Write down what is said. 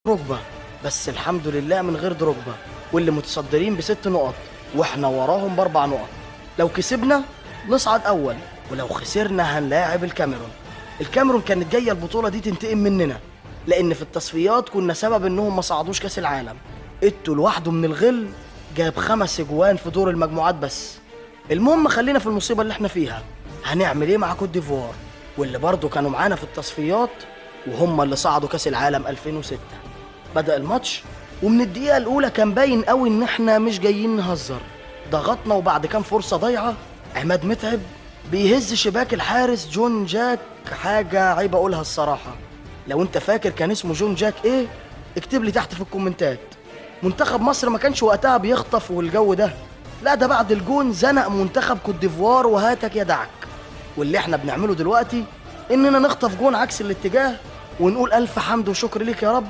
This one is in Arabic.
دروجبا، بس الحمد لله من غير دروجبا، واللي متصدرين ب6 نقط واحنا وراهم ب4 نقط. لو كسبنا نصعد اول، ولو خسرنا هنلاعب الكاميرون. الكاميرون كانت جايه البطوله دي تنتقم مننا، لان في التصفيات كنا سبب انهم ما صعدوش كاس العالم. اتو لوحده من الغل جاب 5 اجوان في دور المجموعات بس. المهم خلينا في المصيبه اللي احنا فيها. هنعمل ايه مع كوت ديفوار واللي برضه كانوا معانا في التصفيات وهم اللي صعدوا كاس العالم 2006؟ بدأ الماتش ومن الدقيقة الأولى كان باين قوي إن إحنا مش جايين نهزر. ضغطنا وبعد كام فرصة ضايعة عماد متعب بيهز شباك الحارس جون جاك، حاجة عيب أقولها الصراحة. لو أنت فاكر كان اسمه جون جاك إيه اكتب لي تحت في الكومنتات. منتخب مصر ما كانش وقتها بيخطف والجو ده، لا ده بعد الجون زنق منتخب كوت ديفوار وهاتك يا دعك. واللي احنا بنعمله دلوقتي إننا نخطف جون عكس الاتجاه ونقول ألف حمد وشكر ليك يا رب